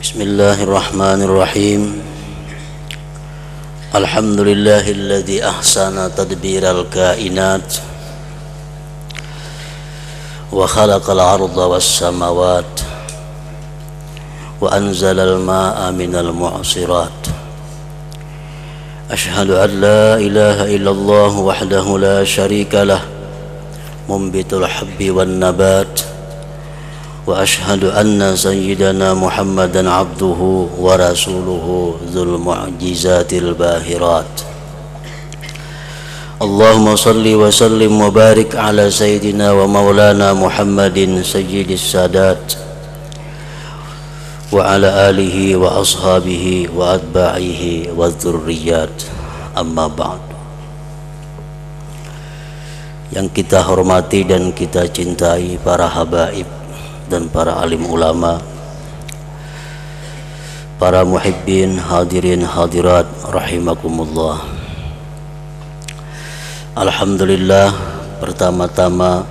Bismillahirrahmanirrahim. Alhamdulillahilladzi ahsana tadbiral kainat wa khalaqal arda was samawat wa anzalal ma'a minal mu'sirat. Ashhadu an la ilaha illallah wahdahu la syarika lah mumbitul habbi wan nabat. Wa ashhadu anna sayyidana Muhammadan abduhu wa rasuluhu dzul mu'jizatil bahirat. Allahumma salli wa sallim wa barik ala sayyidina wa maulana Muhammadin sayyidis sadat wa ala alihi wa ashabihi wa atba'ihi wa dzurriyyat. Amma ba'd. Yang kita hormati dan kita cintai para habaib dan para alim ulama, para muhibbin, hadirin hadirat rahimakumullah. Alhamdulillah, pertama-tama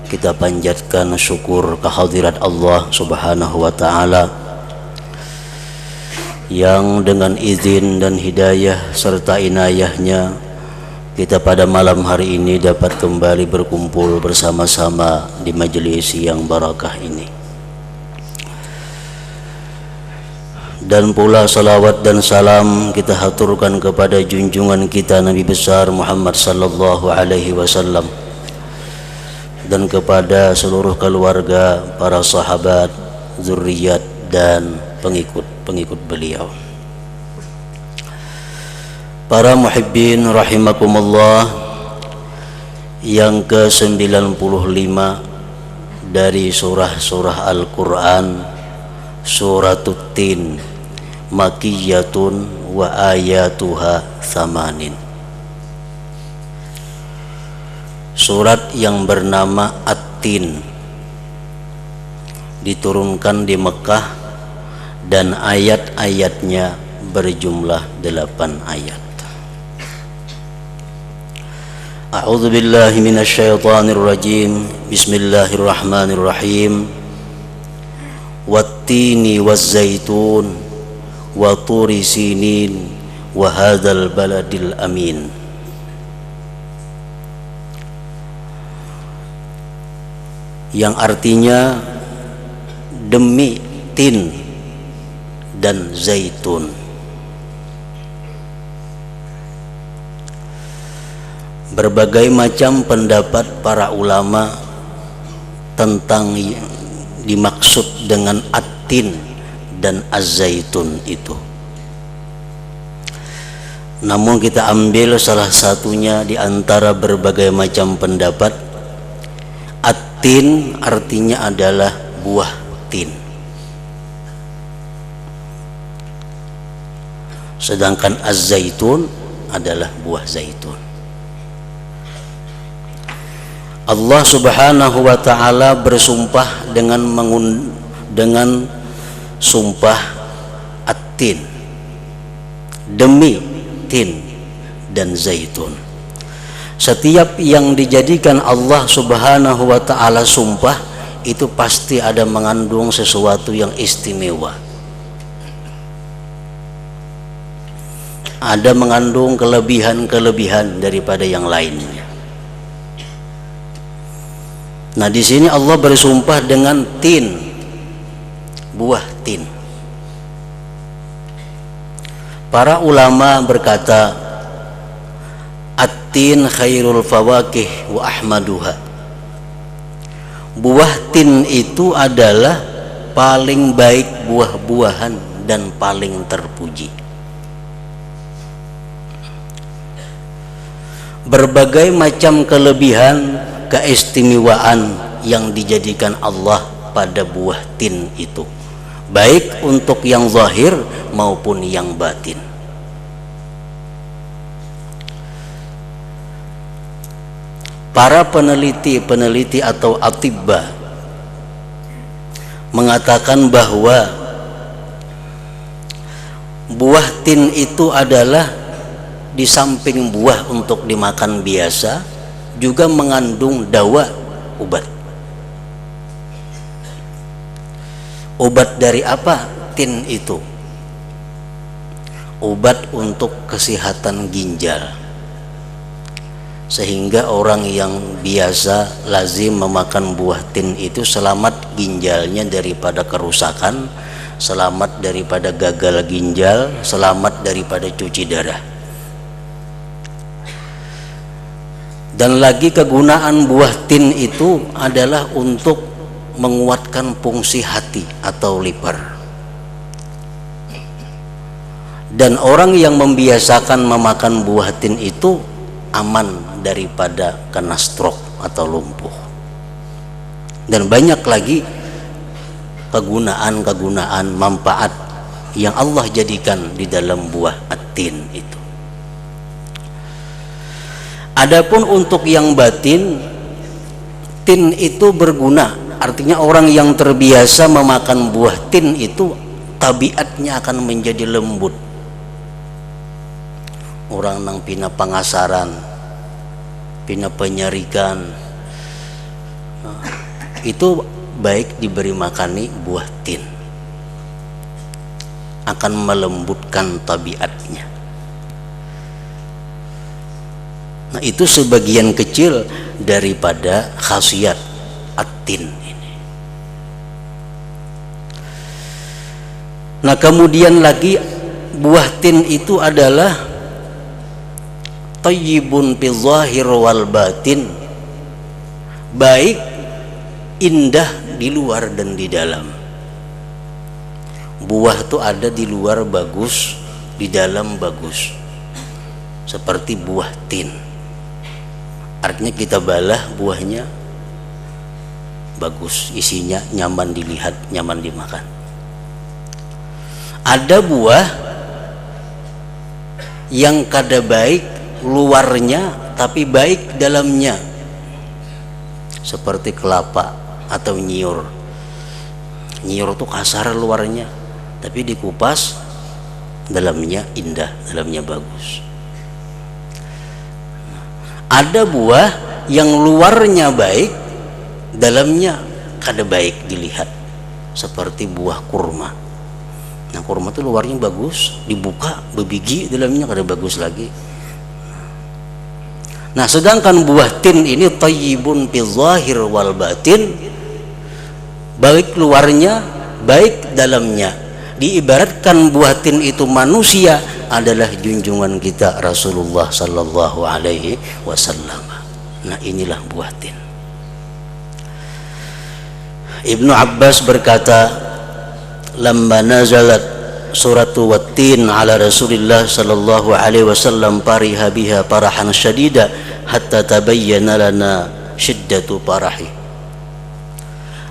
kita panjatkan syukur kehadirat Allah Subhanahu wa taala yang dengan izin dan hidayah serta inayahnya kita pada malam hari ini dapat kembali berkumpul bersama-sama di majelis yang barakah ini. Dan pula salawat dan salam kita haturkan kepada junjungan kita Nabi besar Muhammad sallallahu alaihi wasallam dan kepada seluruh keluarga, para sahabat, zuriat dan pengikut beliau. Para muhibbin rahimakumullah, yang ke-95 dari surah-surah Al-Quran, Suratut Tin, Makiyatun wa ayatuha tsamanin. Surat yang bernama At-Tin diturunkan di Mekah dan ayat-ayatnya berjumlah 8 ayat. A'udzu billahi minasy syaithanir rajim. Bismillahirrahmanirrahim. Wat-tini waz-zaitun wa turi sinin wa hadzal baladil amin. Yang artinya demi tin dan zaitun. Berbagai macam pendapat para ulama tentang dimaksud dengan at-tin dan az-zaitun itu. Namun kita ambil salah satunya di antara berbagai macam pendapat. At-tin artinya adalah buah tin. Sedangkan az-zaitun adalah buah zaitun. Allah Subhanahu wa taala bersumpah dengan sumpah at-tin, demi tin dan zaitun. Setiap yang dijadikan Allah Subhanahu wa taala sumpah itu pasti ada mengandung sesuatu yang istimewa. Ada mengandung kelebihan-kelebihan daripada yang lainnya. Nah, di sini Allah bersumpah dengan tin, buah tin. Para ulama berkata, at-tin khairul fawakih wa ahmaduha. Buah tin itu adalah paling baik buah-buahan dan paling terpuji. Berbagai macam kelebihan, keistimewaan yang dijadikan Allah pada buah tin itu, baik untuk yang zahir maupun yang batin. Para peneliti atau atibba mengatakan bahwa buah tin itu adalah di samping buah untuk dimakan biasa, juga mengandung dawa, obat. Obat dari apa? tin itu obat untuk kesehatan ginjal, sehingga orang yang biasa lazim memakan buah tin itu selamat ginjalnya daripada kerusakan, selamat daripada gagal ginjal, selamat daripada cuci darah. Dan lagi kegunaan buah tin itu adalah untuk menguatkan fungsi hati atau liver. Dan orang yang membiasakan memakan buah tin itu aman daripada kena stroke atau lumpuh. Dan banyak lagi kegunaan-kegunaan manfaat yang Allah jadikan di dalam buah at-tin itu. Adapun untuk yang batin, tin itu berguna. Artinya orang yang terbiasa memakan buah tin itu tabiatnya akan menjadi lembut. Orang nang pina pangasaran, pina penyarikan, itu baik diberi makani buah tin, akan melembutkan tabiatnya. Nah, itu sebagian kecil daripada khasiat at-tin ini. Nah, kemudian lagi buah tin itu adalah tayyibun bil zahir wal batin, baik indah di luar dan di dalam. Buah itu ada di luar bagus, di dalam bagus, seperti buah tin. Artinya kita balah buahnya bagus, isinya nyaman dilihat, nyaman dimakan. Ada buah yang kada baik luarnya tapi baik dalamnya, seperti kelapa atau nyiur. Nyiur itu kasar luarnya, tapi dikupas dalamnya indah, dalamnya bagus. Ada buah yang luarnya baik, dalamnya kada baik dilihat, seperti buah kurma. Nah, kurma itu luarnya bagus, dibuka bebiji, dalamnya kada bagus lagi. Nah, sedangkan buah tin ini tayyibun bil zahir wal batin, baik luarnya, baik dalamnya. Diibaratkan buah tin itu manusia adalah junjungan kita Rasulullah sallallahu alaihi wasallam. Nah, inilah buah tin. Ibnu Abbas berkata, lamma nazalat suratu wat-tin ala Rasulillah sallallahu alaihi wasallam fariha biha farahan syadida hatta tabayyana lana syiddatu farahi.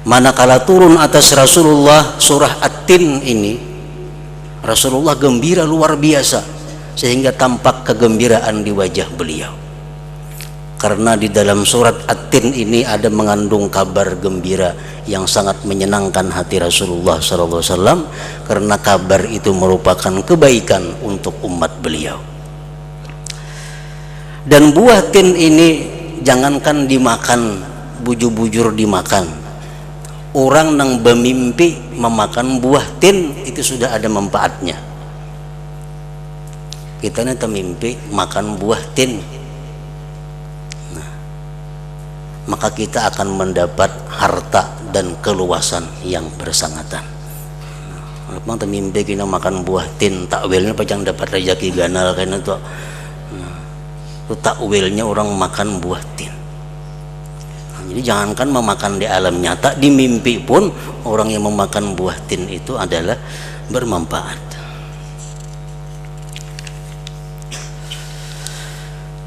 Manakala turun atas Rasulullah surah at-tin ini, Rasulullah gembira luar biasa sehingga tampak kegembiraan di wajah beliau. Karena di dalam surat at-tin ini ada mengandung kabar gembira yang sangat menyenangkan hati Rasulullah SAW, karena kabar itu merupakan kebaikan untuk umat beliau. Dan buah tin ini jangankan dimakan, bujur-bujur dimakan, orang nang bermimpi memakan buah tin itu sudah ada manfaatnya. Kita nanti mimpi makan buah tin, nah, maka kita akan mendapat harta dan keluasan yang bersangatan. Memang mimpi kita makan buah tin, takwilnya pajang dapat rezeki ganal karena itu. Itu takwilnya orang makan buah tin. Jadi jangankan memakan di alam nyata, di mimpi pun orang yang memakan buah tin itu adalah bermanfaat.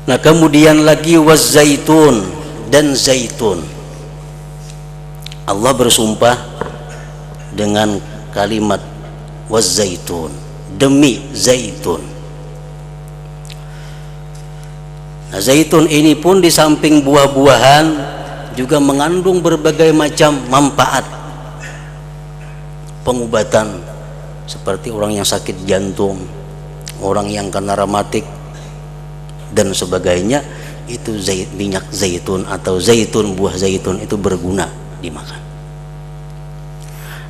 Nah, kemudian lagi waz-zaitun, dan zaitun. Allah bersumpah dengan kalimat waz-zaitun, demi zaitun. Nah, zaitun ini pun di samping buah-buahan juga mengandung berbagai macam manfaat pengobatan, seperti orang yang sakit jantung, orang yang kena rematik dan sebagainya. Itu minyak zaitun atau zaitun, buah zaitun itu berguna dimakan.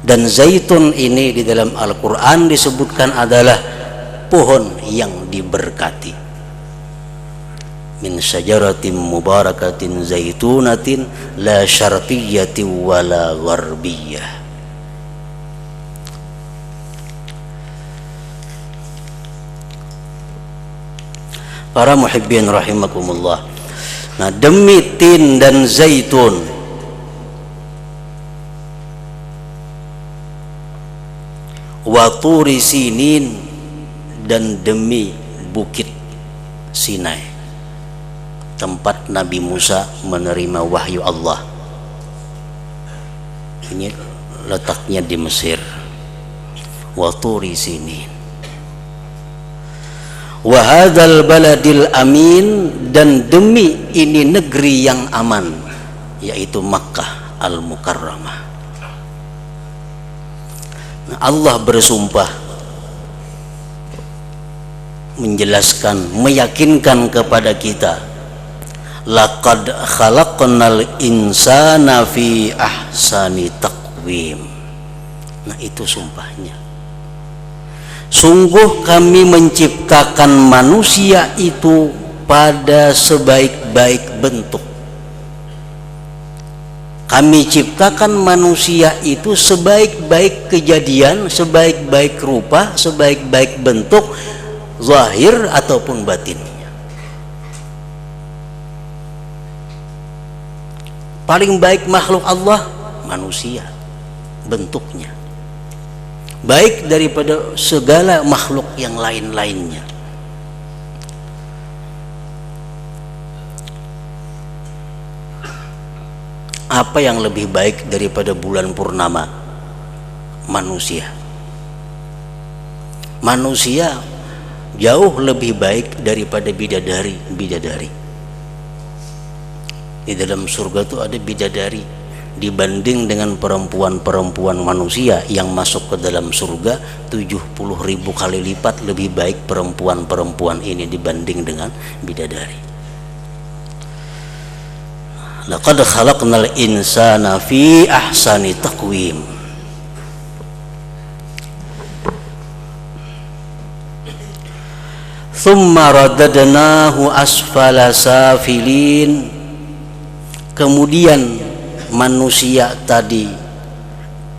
Dan zaitun ini di dalam Al-Quran disebutkan adalah pohon yang diberkati. Min syajaratin mubarakatin zaitunatin la syarqiyatin wala gharbiyah. Para muhibbin rahimakumullah. Nah, demi tin dan zaitun, wa turi sinin, dan demi bukit Sinai, tempat Nabi Musa menerima wahyu Allah. Ini letaknya di Mesir. Wa turi sinin, wa hadzal baladil amin, dan demi ini negeri yang aman, yaitu Makkah Al-Mukarramah. Nah, Allah bersumpah menjelaskan, meyakinkan kepada kita, laqad khalaqnal insana fi ahsani taqwim. Nah, itu sumpahnya. Sungguh kami menciptakan manusia itu pada sebaik-baik bentuk. Kami ciptakan manusia itu sebaik-baik kejadian, sebaik-baik rupa, sebaik-baik bentuk, zahir ataupun batinnya. Paling baik makhluk Allah manusia, bentuknya baik daripada segala makhluk yang lain-lainnya. Apa yang lebih baik daripada bulan purnama? Manusia. Manusia jauh lebih baik daripada bidadari. Di dalam surga itu ada bidadari. Dibanding dengan perempuan-perempuan manusia yang masuk ke dalam surga, 70.000 kali lipat lebih baik perempuan-perempuan ini dibanding dengan bidadari. Laqad khalaqnal insana fi ahsani taqwim. Thumma radadnahu asfala safilin. Kemudian manusia tadi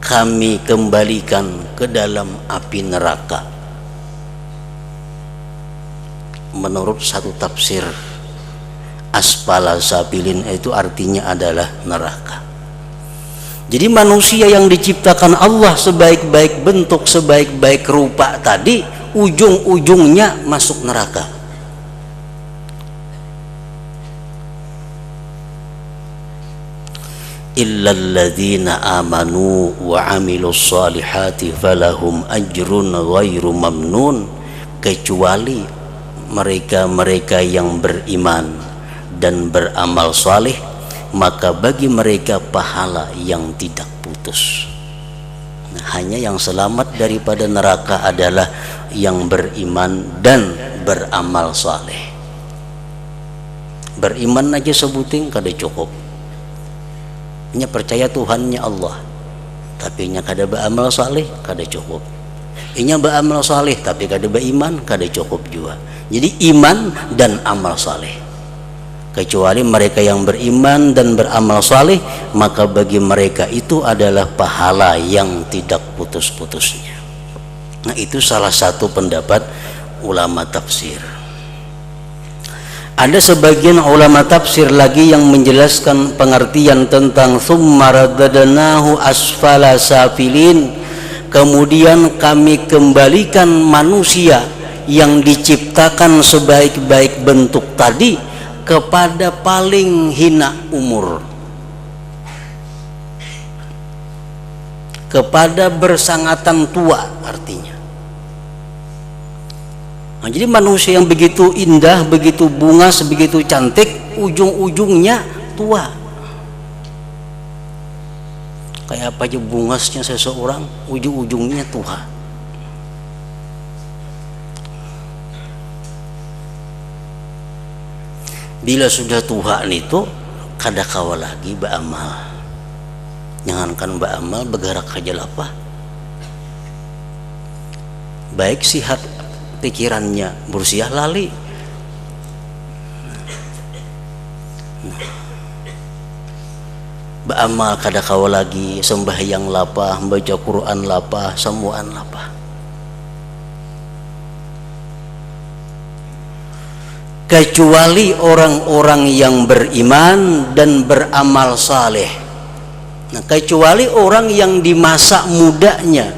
kami kembalikan ke dalam api neraka. Menurut satu tafsir, asfala sabilin itu artinya adalah neraka. Jadi manusia yang diciptakan Allah sebaik-baik bentuk, sebaik-baik rupa tadi, ujung-ujungnya masuk neraka. Illal ladzina amanu wa amilus salihati falahum ajrun ghairu mamnun, kecuali mereka-mereka yang beriman dan beramal saleh, maka bagi mereka pahala yang tidak putus. Nah, hanya yang selamat daripada neraka adalah yang beriman dan beramal saleh. Beriman aja sebuting kada cukup. Nya percaya Tuhannya Allah, tapi nya kada beramal saleh kada cukup. Inya beramal saleh tapi kada beriman kada cukup juga. Jadi iman dan amal saleh. Kecuali mereka yang beriman dan beramal saleh, maka bagi mereka itu adalah pahala yang tidak putus-putusnya. Nah, itu salah satu pendapat ulama tafsir. Ada sebagian ulama tafsir lagi yang menjelaskan pengertian tentang tsumma radadnahu asfala safilin, kemudian kami kembalikan manusia yang diciptakan sebaik-baik bentuk tadi kepada paling hina umur, kepada bersangatan tua artinya. Nah, jadi manusia yang begitu indah, begitu bungas, begitu cantik, ujung-ujungnya tua. Kayak apa aja bungasnya seseorang, ujung-ujungnya tua. Bila sudah tua itu kada kawa lagi beramal. Jangankan beramal, bergerak aja lapah. Baik sihat pikirannya, berusia lali. Beramal kada kawa lagi, sembahyang lapah, baca Quran lapah, semuaan lapah. Kecuali orang-orang yang beriman dan beramal saleh. Nah, kecuali orang yang di masa mudanya,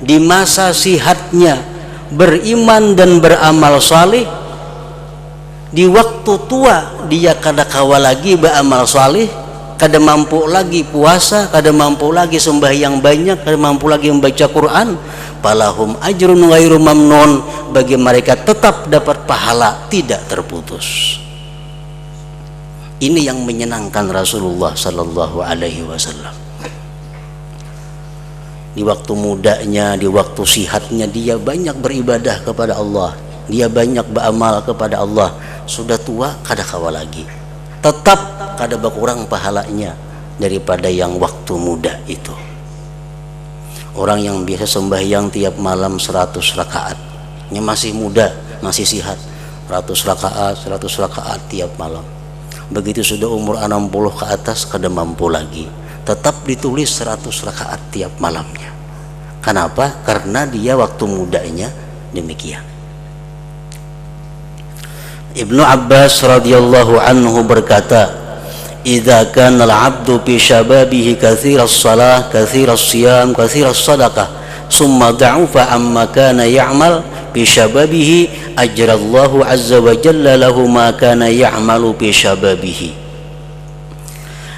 di masa sihatnya beriman dan beramal saleh, di waktu tua dia kada kawa lagi beramal saleh, kada mampu lagi puasa, kada mampu lagi sembahyang banyak, kada mampu lagi membaca Quran, falahum ajrun ghairu mamnun, bagi mereka tetap dapat pahala tidak terputus. Ini yang menyenangkan Rasulullah sallallahu alaihi wasallam. Di waktu mudanya, di waktu sihatnya dia banyak beribadah kepada Allah, dia banyak beramal kepada Allah. Sudah tua kada kawa lagi, tetap kada berkurang pahalanya daripada yang waktu muda itu. Orang yang biasa sembahyang tiap malam 100 rakaat, ini masih muda, masih sihat, 100 rakaat tiap malam. Begitu sudah umur 60 ke atas kada mampu lagi, tetap ditulis 100 rakaat tiap malamnya. Kenapa? Karena dia waktu mudanya demikian. Ibnu Abbas radhiyallahu anhu berkata, "Idza kana al-'abdu fi shababihi katsiras shalah, katsiras siyam, katsiras sadaqah, summa da'ufa amma kana ya'mal fi shababihi, ajrallahu 'azza wa jalla lahu ma kana ya'malu fi shababihi."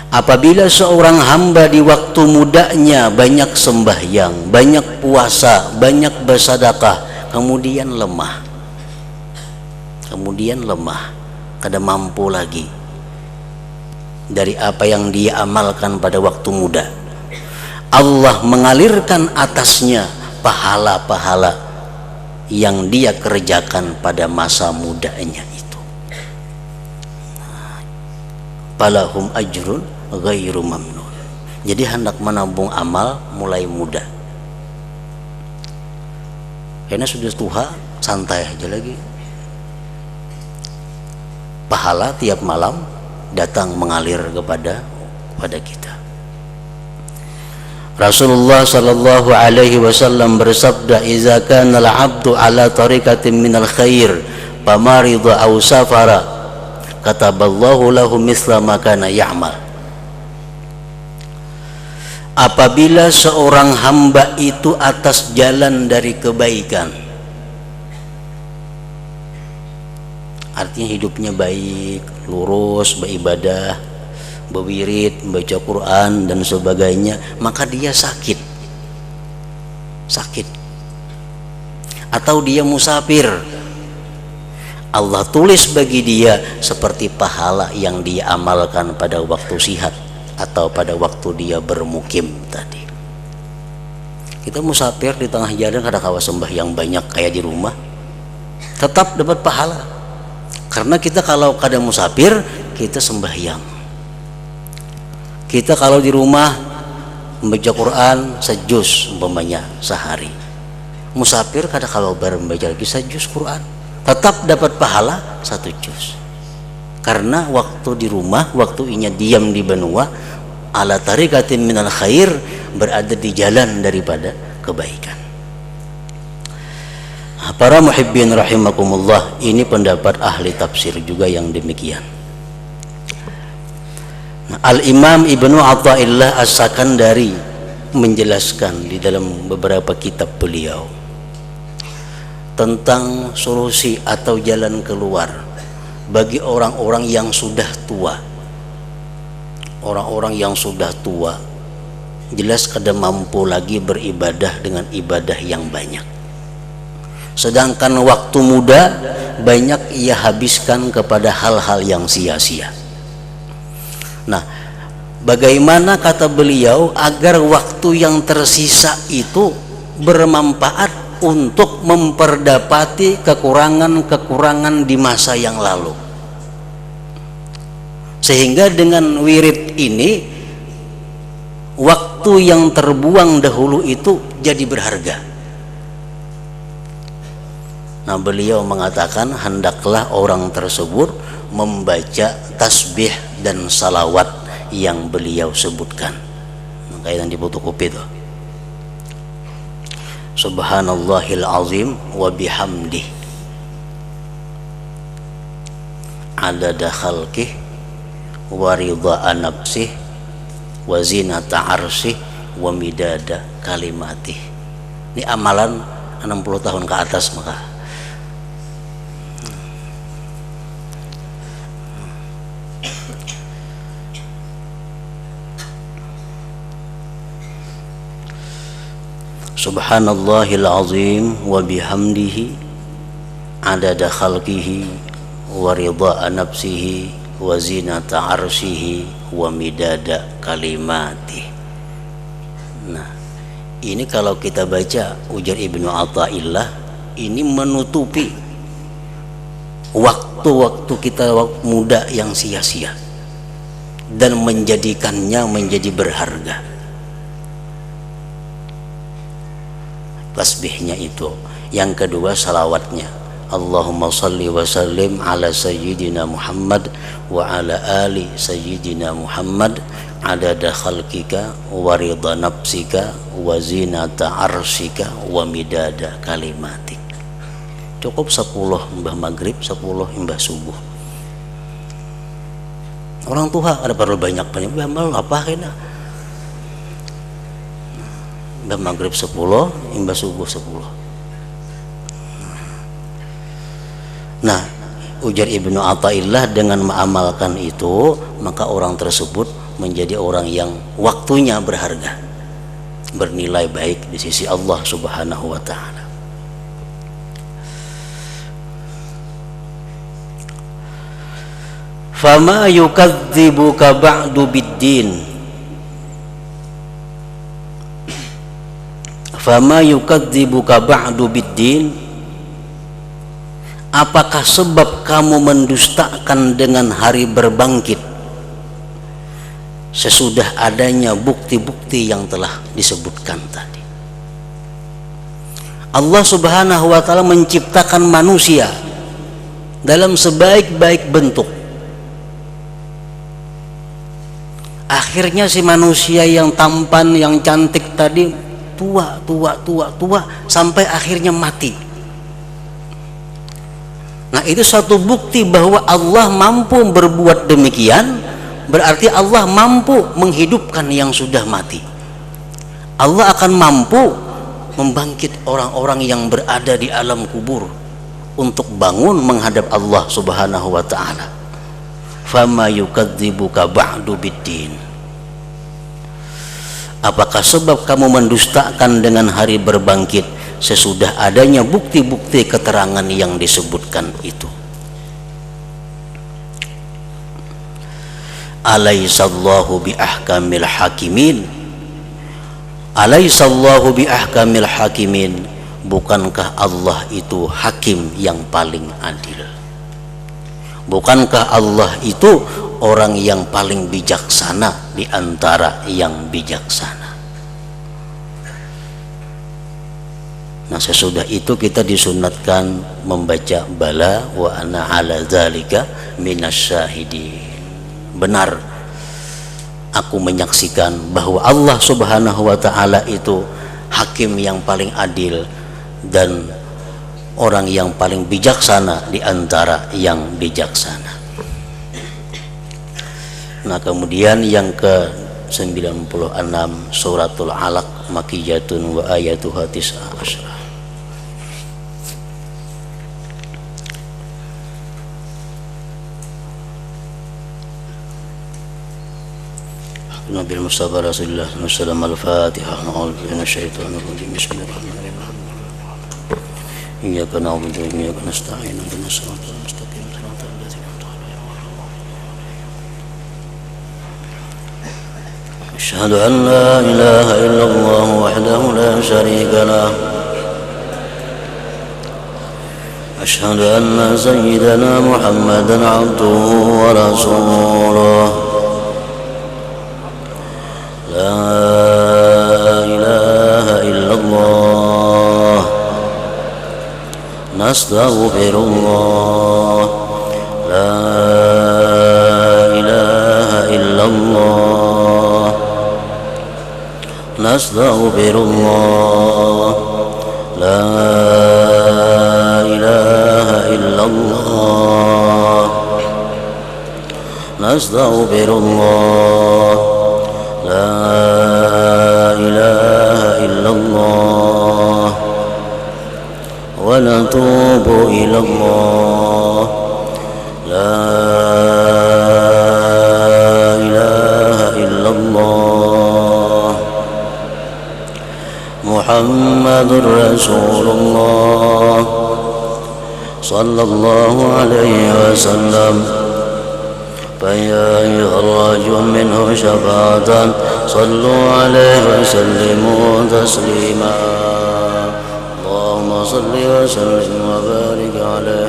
Apabila seorang hamba di waktu mudanya banyak sembahyang, banyak puasa, banyak bersedekah, kemudian lemah, kada mampu lagi dari apa yang dia amalkan pada waktu muda, Allah mengalirkan atasnya pahala-pahala yang dia kerjakan pada masa mudanya itu. Falahum ajrun ghairu mamnun. Jadi hendak menabung amal mulai muda. Karena sudah tua, santai aja lagi. Pahala tiap malam datang mengalir kepada kita. Rasulullah sallallahu alaihi wasallam bersabda, "Idza kana al-'abdu 'ala tariqatin minal khair, famarida aw safara, kataballahu lahu misla ma kana ya'mal." Apabila seorang hamba itu atas jalan dari kebaikan, artinya hidupnya baik, lurus, beribadah, berwirid, membaca Quran dan sebagainya, maka dia sakit atau dia musafir, Allah tulis bagi dia seperti pahala yang dia amalkan pada waktu sihat atau pada waktu dia bermukim tadi. Kita musafir di tengah jalan kada kawa sembahyang banyak kayak di rumah, tetap dapat pahala. Karena kita kalau kada musafir, kita sembahyang. Kita kalau di rumah membaca Quran sejuz umpamanya sehari. Musafir kada kalau membaca lagi sejuz Quran, tetap dapat pahala 1 juz. Karena waktu di rumah, waktu inya diam di benua, ala tariqatin minal khair, berada di jalan daripada kebaikan. Para muhibbin rahimakumullah, ini pendapat ahli tafsir juga yang demikian. Al-Imam Ibnu Athaillah As-Sakandari menjelaskan di dalam beberapa kitab beliau tentang solusi atau jalan keluar bagi orang-orang yang sudah tua. Orang-orang yang sudah tua jelas kada mampu lagi beribadah dengan ibadah yang banyak, sedangkan waktu muda banyak ia habiskan kepada hal-hal yang sia-sia. Nah, bagaimana kata beliau agar waktu yang tersisa itu bermanfaat untuk memperdapati kekurangan-kekurangan di masa yang lalu, sehingga dengan wirid ini waktu yang terbuang dahulu itu jadi berharga. Nah, beliau mengatakan hendaklah orang tersebut membaca tasbih dan salawat yang beliau sebutkan. Kayak yang di fotokopi itu. Subhanallahil azim wa bihamdih adada khalqih wa ridha nafsih wa zinata arsyih wa midada kalimatih. Ini amalan 60 tahun ke atas maka. Subhanallahil azim wa bihamdihi adada khalqihi wa ridha nafsihi wa zinata arsyihi wa midada kalimati. Nah, ini kalau kita baca ujar Ibnu Athaillah, ini menutupi waktu-waktu kita muda yang sia-sia dan menjadikannya menjadi berharga. Tasbihnya itu. Yang kedua salawatnya. Allahumma salli wa sallim ala sayyidina Muhammad wa ala ali sayyidina Muhammad adada khalqika wa ridha nafsika wa zinata arsyika wa midada kalimatik. Cukup 10 mbah maghrib, 10 mbah subuh. Orang tua ada perlu banyak-banyak mbah apa kena. Mbah maghrib 10, mbah subuh 10. Nah, ujar Ibnu Athaillah, dengan mengamalkan itu maka orang tersebut menjadi orang yang waktunya berharga, bernilai baik di sisi Allah Subhanahu wa taala. Fama yukadzibuka ba'du biddin. Fama yukadzibuka ba'du biddin. Apakah sebab kamu mendustakan dengan hari berbangkit sesudah adanya bukti-bukti yang telah disebutkan tadi? Allah Subhanahu wa taala menciptakan manusia dalam sebaik-baik bentuk. Akhirnya si manusia yang tampan, yang cantik tadi tua sampai akhirnya mati. Nah, itu suatu bukti bahwa Allah mampu berbuat demikian, berarti Allah mampu menghidupkan yang sudah mati. Allah akan mampu membangkit orang-orang yang berada di alam kubur untuk bangun menghadap Allah Subhanahu wa taala. Fama yukadzibuka ba'du biddin. Apakah sebab kamu mendustakan dengan hari berbangkit sesudah adanya bukti-bukti keterangan yang disebutkan itu? Alaisallahu biahkamil hakimin. Alaisallahu biahkamil hakimin. Bukankah Allah itu hakim yang paling adil? Bukankah Allah itu orang yang paling bijaksana di antara yang bijaksana? Nah, sesudah itu kita disunatkan membaca bala wa ana ala dzalika minasyahidin. Benar, aku menyaksikan bahwa Allah Subhanahu wa taala itu hakim yang paling adil dan orang yang paling bijaksana di antara yang bijaksana. Nah, kemudian yang ke-96 suratul Alaq makiyatun wa ayatuha 19. Nabi Mustafa Rasulullah sallallahu al-Fatihah. A'udzu minasyaitonir rajim. Bismillahirrahmanirrahim. Iyyaka na'budu wa iyyaka nasta'in. Ihdinas siratal mustaqim. Siratal ladzina an'amta 'alaihim. Asyhadu an la ilaha illallah wahdahu la syarika lah. Asyhadu anna sayyidana Muhammadan 'abduhu wa rasuluh. لا إله إلا الله نستغفر الله لا إله إلا الله نستغفر الله لا إله إلا الله نستغفر الله لا إله إلا الله ونتوب إلى الله لا إله إلا الله محمد رسول الله صلى الله عليه وسلم فيا أيها الرجل منه شفاعة صلوا عليه وسلموا تسليما اللهم صل وسلم وبارك عليه